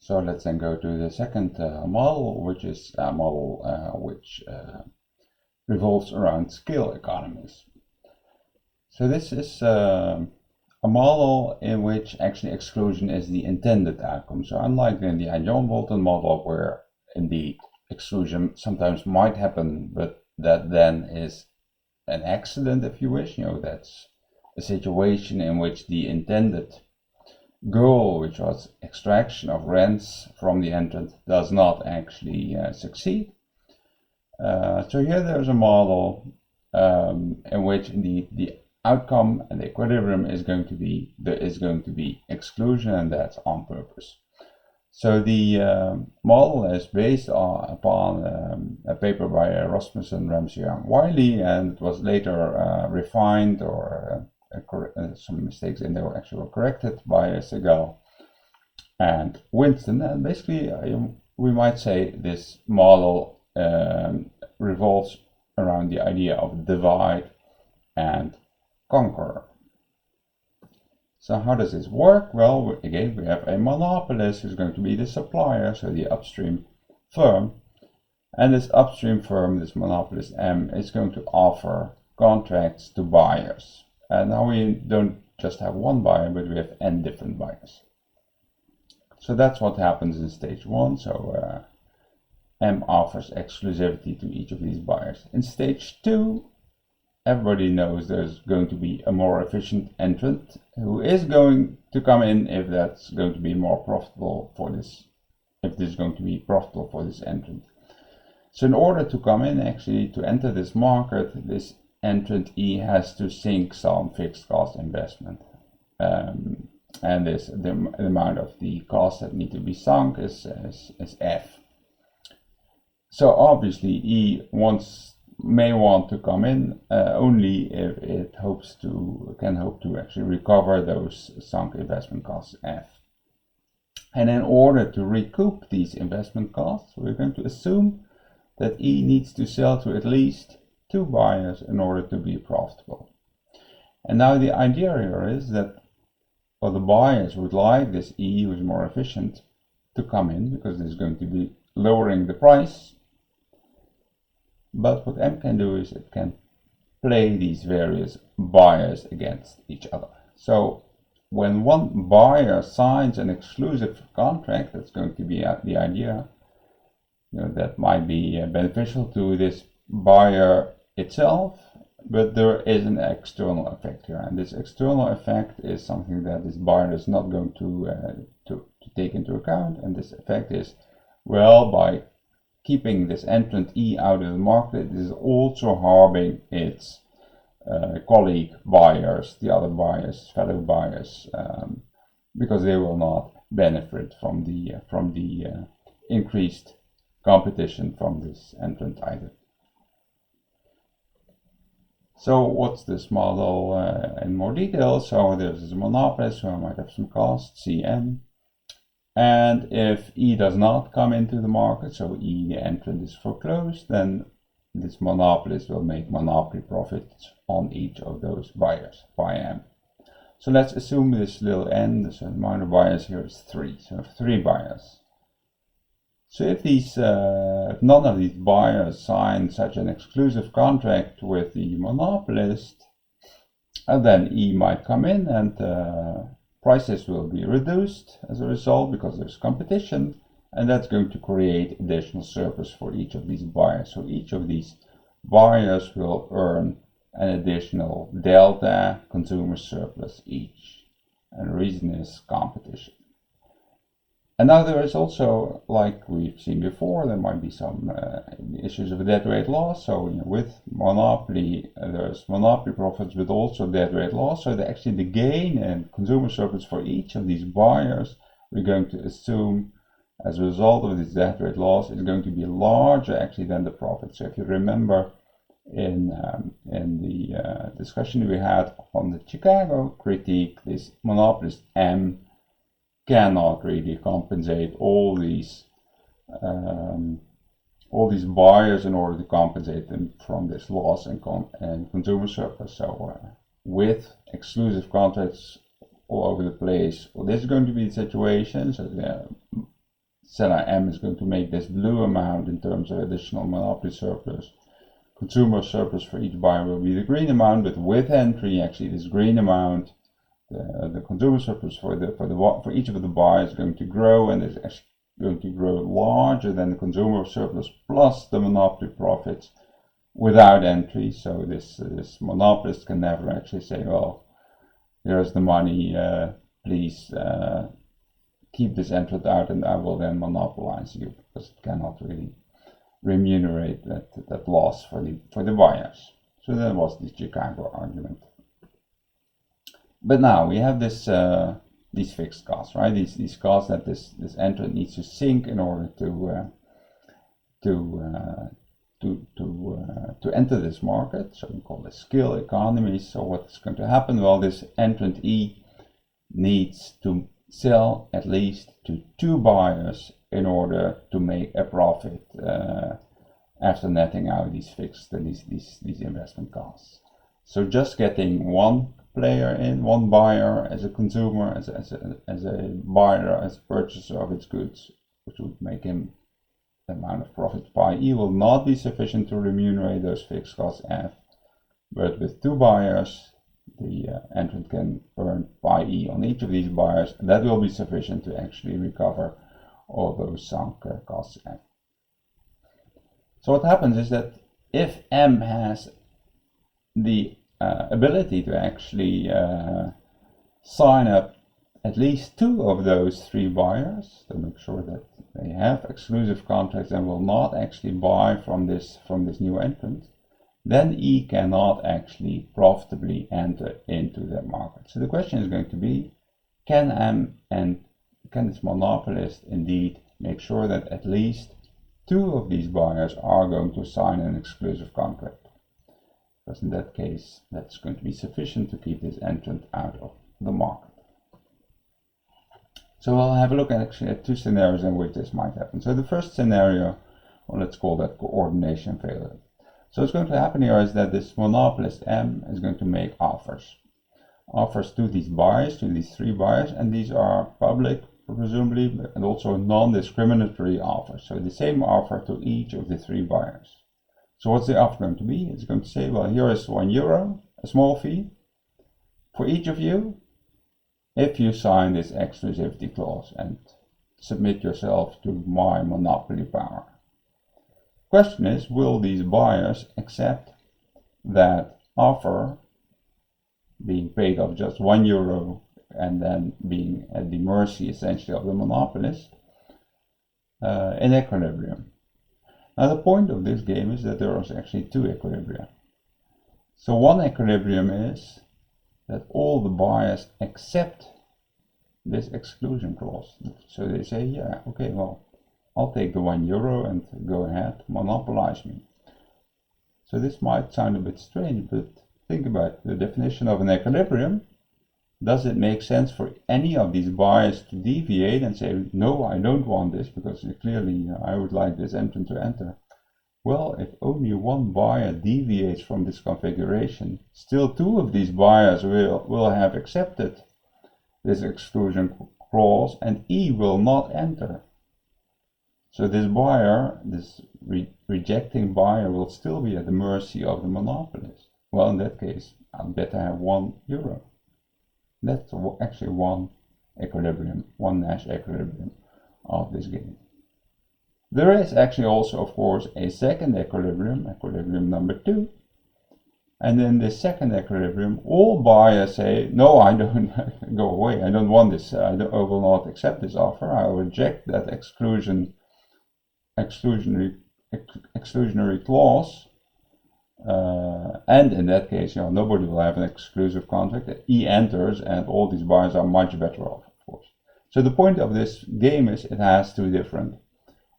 So let's then go to the second model, which is a model which revolves around scale economies. So this is a model in which actually exclusion is the intended outcome. So unlike in the John Bolton model, where indeed exclusion sometimes might happen, but that then is an accident, if you wish, that's a situation in which the intended goal, which was extraction of rents from the entrant, does not actually succeed. So here there's a model in which indeed the outcome and the equilibrium is going to be exclusion, and that's on purpose. So the model is based upon a paper by Rasmussen, Ramsey, and Wiley, and it was later refined, or some mistakes in there actually were corrected by Segal and Winston. And basically, we might say this model revolves around the idea of divide and conquer. So how does this work? Well, again, we have a monopolist who's going to be the supplier, so the upstream firm. And this upstream firm, this monopolist M, is going to offer contracts to buyers. And now we don't just have one buyer, but we have n different buyers. So that's what happens in stage one. So M offers exclusivity to each of these buyers. In stage two, everybody knows there's going to be a more efficient entrant who is going to come in if that's going to be more profitable for this, if this is going to be profitable for this entrant. So in order to come in, actually to enter this market, this entrant E has to sink some fixed cost investment. And the amount of the costs that need to be sunk is F. So obviously E may want to come in only if it can hope to actually recover those sunk investment costs F. And in order to recoup these investment costs, we're going to assume that E needs to sell to at least 2 buyers in order to be profitable. And now the idea here is that the buyers would like this E, who is more efficient, to come in, because this is going to be lowering the price. But what M can do is it can play these various buyers against each other. So when one buyer signs an exclusive contract, that's going to be the idea, that might be beneficial to this buyer itself, but there is an external effect here, and this external effect is something that this buyer is not going to take into account. And this effect is, well, by keeping this entrant E out of the market, it is also harming its colleague buyers, the other buyers, fellow buyers, because they will not benefit from the increased competition from this entrant either. So what's this model in more detail? So there's a monopolist who might have some costs, CM. And if E does not come into the market, so E, the entrant, is foreclosed, then this monopolist will make monopoly profits on each of those buyers by M. So let's assume this little n, the amount of buyers here is 3. So 3 buyers. So if none of these buyers sign such an exclusive contract with the monopolist, then E might come in, and prices will be reduced as a result, because there's competition, and that's going to create additional surplus for each of these buyers. So each of these buyers will earn an additional delta consumer surplus each, and the reason is competition. And now there is also, like we've seen before, there might be some issues of dead weight loss. So with monopoly, there's monopoly profits, but also dead weight loss. So actually the gain and consumer surplus for each of these buyers, we're going to assume as a result of this dead weight loss is going to be larger actually than the profit. So if you remember in the discussion we had on the Chicago critique, this monopolist M cannot really compensate all these buyers in order to compensate them from this loss and consumer surplus. So with exclusive contracts all over the place, well, this is going to be the situation. So seller M is going to make this blue amount in terms of additional monopoly surplus. Consumer surplus for each buyer will be the green amount, but with entry, actually this green amount, the consumer surplus for each of the buyers is going to grow, and is actually going to grow larger than the consumer surplus plus the monopoly profits without entry. So this monopolist can never actually say, well, here's the money, please keep this entrant out and I will then monopolize you, because it cannot really remunerate that loss for the buyers. So that was the Chicago argument. But now we have this these fixed costs, right? These costs that this entrant needs to sink in order to enter this market. So we call this scale economies. So what's going to happen? Well, this entrant E needs to sell at least to 2 buyers in order to make a profit after netting out these fixed these investment costs. So just getting one player in, one buyer as a consumer, as a buyer, as a purchaser of its goods, which would make him the amount of profit pi E, will not be sufficient to remunerate those fixed costs F. But with 2 buyers, the entrant can earn pi E on each of these buyers, and that will be sufficient to actually recover all those sunk costs F. So what happens is that if M has the ability to actually sign up at least 2 of those 3 buyers to make sure that they have exclusive contracts and will not actually buy from this new entrant, then E cannot actually profitably enter into that market. So the question is going to be, can M and can this monopolist indeed make sure that at least 2 of these buyers are going to sign an exclusive contract? Because in that case, that's going to be sufficient to keep this entrant out of the market. So we'll have a look at 2 scenarios in which this might happen. So the first scenario, well, let's call that coordination failure. So what's going to happen here is that this monopolist M is going to make offers to these buyers, to these 3 buyers, and these are public, presumably, and also non-discriminatory offers. So the same offer to each of the 3 buyers. So what's the offer going to be? It's going to say, well, here is €1, a small fee, for each of you, if you sign this exclusivity clause and submit yourself to my monopoly power. Question is, will these buyers accept that offer, being paid of just €1 and then being at the mercy essentially of the monopolist, in equilibrium? Now the point of this game is that there are actually 2 equilibria. So one equilibrium is that all the buyers accept this exclusion clause. So they say, yeah, okay, well, I'll take the €1 and go ahead, monopolize me. So this might sound a bit strange, but think about the definition of an equilibrium. Does it make sense for any of these buyers to deviate and say, no, I don't want this, because clearly I would like this entrant to enter? Well, if only one buyer deviates from this configuration, still 2 of these buyers will have accepted this exclusion clause, and E will not enter. So this buyer, this rejecting buyer, will still be at the mercy of the monopolist. Well, in that case, I'd better have €1. That's actually one equilibrium, one Nash equilibrium of this game. There is actually also, of course, a second equilibrium, equilibrium number 2. And in this second equilibrium, all buyers say, no, I don't, go away, I don't want this, I will not accept this offer, I will reject that exclusionary clause. And in that case, nobody will have an exclusive contract. E enters, and all these buyers are much better off, of course. So the point of this game is it has two different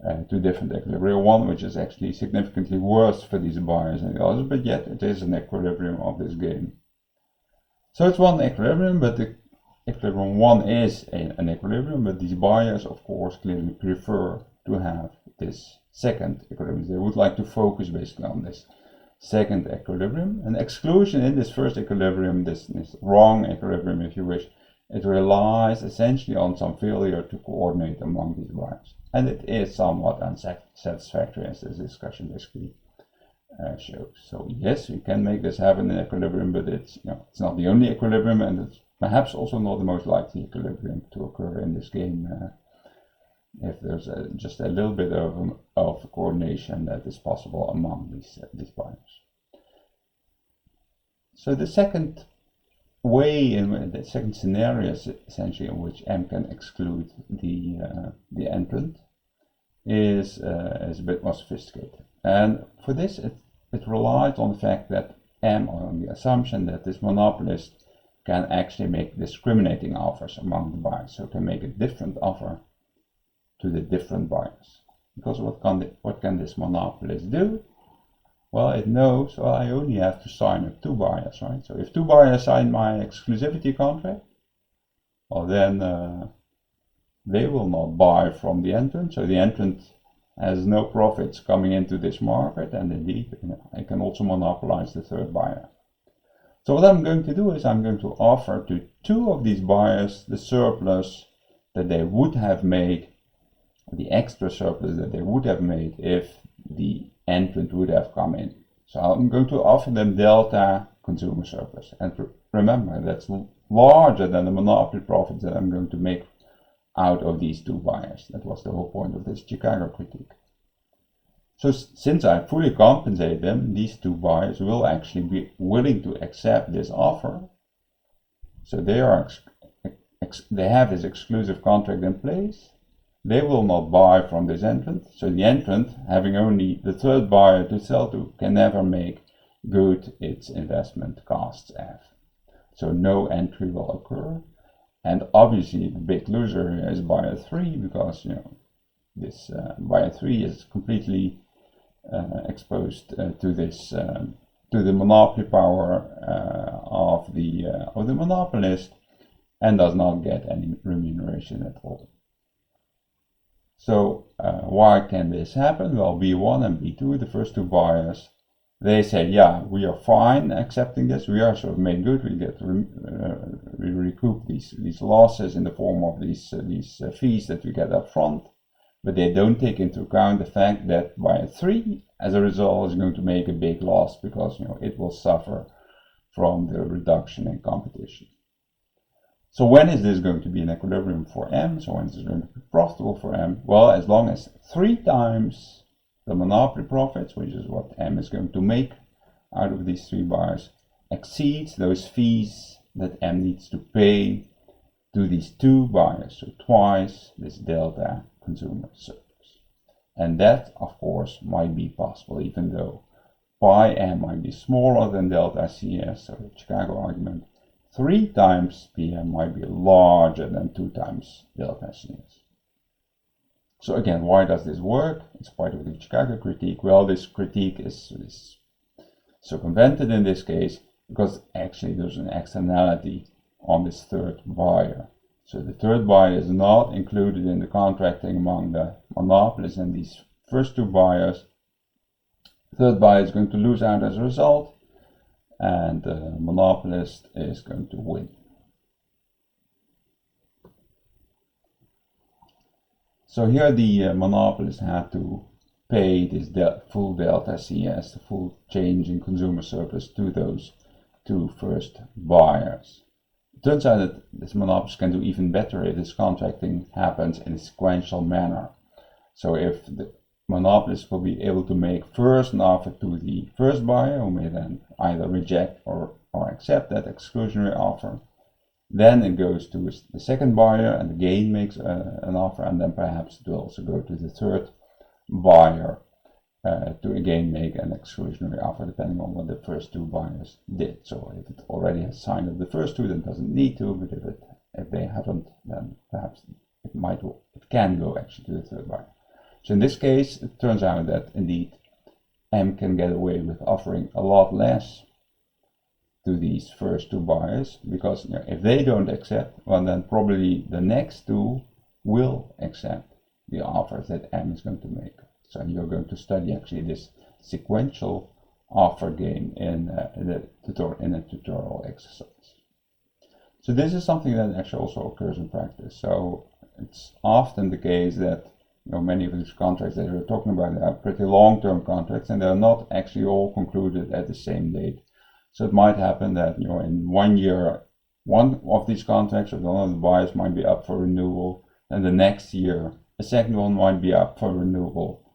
equilibria. One which is actually significantly worse for these buyers than the others, but yet it is an equilibrium of this game. So it's one equilibrium, but the equilibrium 1 is an equilibrium, but these buyers, of course, clearly prefer to have this second equilibrium. They would like to focus basically on this second equilibrium. And exclusion in this first equilibrium, this wrong equilibrium, if you wish, it relies essentially on some failure to coordinate among these buyers. And it is somewhat unsatisfactory, as this discussion basically shows. So yes, we can make this happen in equilibrium, but it's not the only equilibrium, and it's perhaps also not the most likely equilibrium to occur in this game. If there's just a little bit of coordination that is possible among these buyers. So the second way, in the second scenario, is essentially in which M can exclude the entrant, is a bit more sophisticated. And for this, it relies on the fact that M, or on the assumption that this monopolist can actually make discriminating offers among the buyers, so can make a different offer to the different buyers. Because what can this monopolist do? Well, it knows, well, I only have to sign up 2 buyers, right? So if 2 buyers sign my exclusivity contract, well then they will not buy from the entrant, so the entrant has no profits coming into this market, and indeed I can also monopolize the 3rd buyer. So what I'm going to do is I'm going to offer to 2 of these buyers the surplus that they would have made, the extra surplus that they would have made if the entrant would have come in. So I'm going to offer them delta consumer surplus. And remember, that's larger than the monopoly profits that I'm going to make out of these 2 buyers. That was the whole point of this Chicago critique. So since I fully compensate them, these 2 buyers will actually be willing to accept this offer. So they have this exclusive contract in place. They will not buy from this entrant. So the entrant, having only the 3rd buyer to sell to, can never make good its investment costs F. So no entry will occur. And obviously the big loser here is buyer 3, because this buyer 3 is completely exposed to this to the monopoly power of the monopolist, and does not get any remuneration at all. So why can this happen? Well, B1 and B2, the first 2 buyers, they say, yeah, we are fine accepting this. We are sort of made good. We get we recoup these losses in the form of these fees that we get up front. But they don't take into account the fact that buyer 3, as a result, is going to make a big loss, because it will suffer from the reduction in competition. So when is this going to be in equilibrium for M? So when is this going to be profitable for M? Well, as long as 3 times the monopoly profits, which is what M is going to make out of these 3 buyers, exceeds those fees that M needs to pay to these 2 buyers. So twice this delta consumer surplus. And that, of course, might be possible, even though pi M might be smaller than delta CS, so the Chicago argument. 3 times PM might be larger than 2 times delta CS. So again, why does this work? It's part of the Chicago critique. Well, this critique is circumvented in this case, because actually there's an externality on this 3rd buyer. So the 3rd buyer is not included in the contracting among the monopolists and these first 2 buyers. 3rd buyer is going to lose out as a result, and the monopolist is going to win. So here the monopolist had to pay this full delta CS, the full change in consumer surplus, to those 2 first buyers. It turns out that this monopolist can do even better if this contracting happens in a sequential manner. So if the monopolist will be able to make first an offer to the first buyer, who may then either reject or accept that exclusionary offer. Then it goes to the second buyer, and again makes an offer, and then perhaps it will also go to the 3rd buyer to again make an exclusionary offer, depending on what the first 2 buyers did. So if it already has signed up the first 2, then it doesn't need to, but if they haven't, then perhaps it can go actually to the 3rd buyer. So in this case, it turns out that indeed M can get away with offering a lot less to these first 2 buyers, because if they don't accept, well, then probably the next 2 will accept the offers that M is going to make. So you're going to study actually this sequential offer game in a tutorial exercise. So this is something that actually also occurs in practice. So it's often the case that many of these contracts that we're talking about are pretty long-term contracts, and they're not actually all concluded at the same date. So it might happen that in 1 year, one of these contracts or one of the buyers might be up for renewal, and the next year a second one might be up for renewal,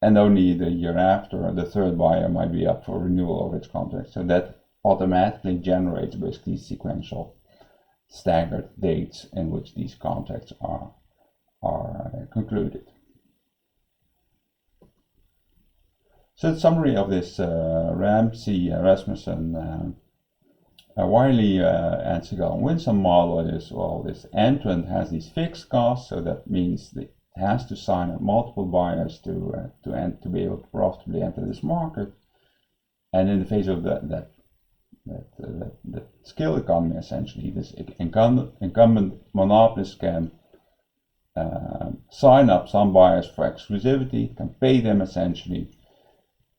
and only the year after the third buyer might be up for renewal of its contract. So that automatically generates basically sequential staggered dates in which these contracts are concluded. So the summary of this Ramsey, Rasmussen, Wiley, and Segal and Winson model is, well, this entrant has these fixed costs, so that means that it has to sign up multiple buyers to be able to profitably enter this market. And in the face of that scale economy, essentially, this incumbent monopolist can sign up some buyers for exclusivity, can pay them essentially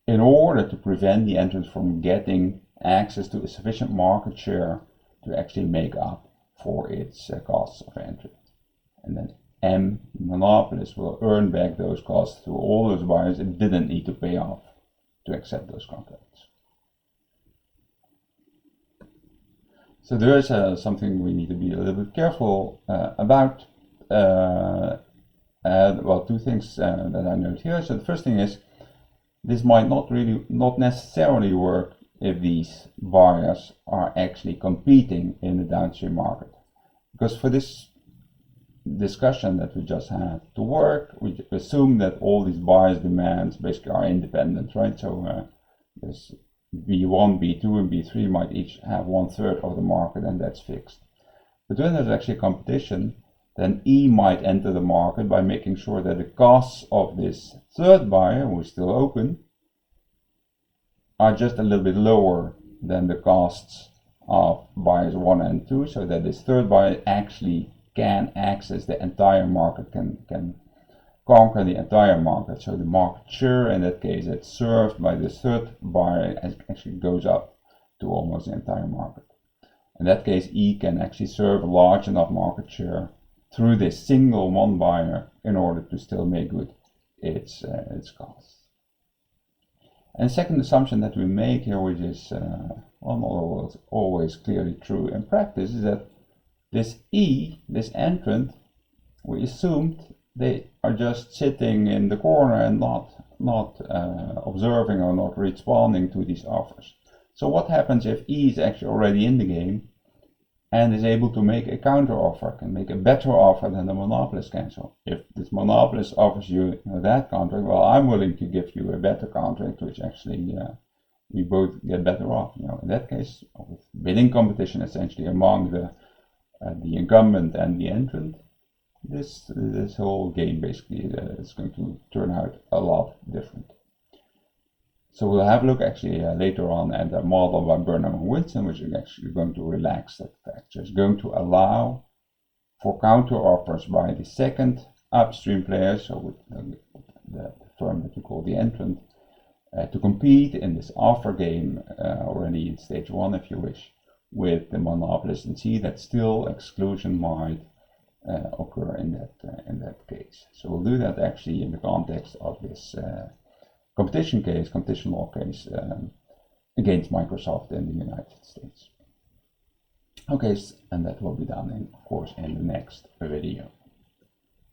in order to prevent the entrant from getting access to a sufficient market share to actually make up for its costs of entry. And then M, monopolist, will earn back those costs through all those buyers it didn't need to pay off to accept those contracts. So there is something we need to be a little bit careful about. Well, two things that I note here. So the first thing is, this might not necessarily work if these buyers are actually competing in the downstream market. Because for this discussion that we just had to work, we assume that all these buyers' demands basically are independent, right? So this B1, B2, and B3 might each have 1/3 of the market, and that's fixed. But when there's actually competition, then E might enter the market by making sure that the costs of this third buyer, who is still open, are just a little bit lower than the costs of buyers 1 and 2, so that this third buyer actually can access the entire market, can conquer the entire market. So the market share, in that case, that's served by this third buyer actually goes up to almost the entire market. In that case, E can actually serve a large enough market share through this single one buyer in order to still make good its costs. And the second assumption that we make here, which is not always clearly true in practice, is that this E, this entrant, we assumed they are just sitting in the corner and not observing or not responding to these offers. So what happens if E is actually already in the game and is able to make a counter offer, can make a better offer than the monopolist can? So if this monopolist offers you, that contract, well, I'm willing to give you a better contract, which actually we both get better off. In that case, bidding competition essentially among the incumbent and the entrant, this whole game basically is going to turn out a lot different. So we'll have a look actually later on at a model by Burnham and Winson, which is actually going to relax that fact. So it's going to allow for counter offers by the second upstream player, so with the firm that you call the entrant, to compete in this offer game already in stage 1, if you wish, with the monopolist, and see that still exclusion might occur in that case. So we'll do that actually in the context of this competition law case against Microsoft in the United States. Okay, and that will be done, of course, in the next video.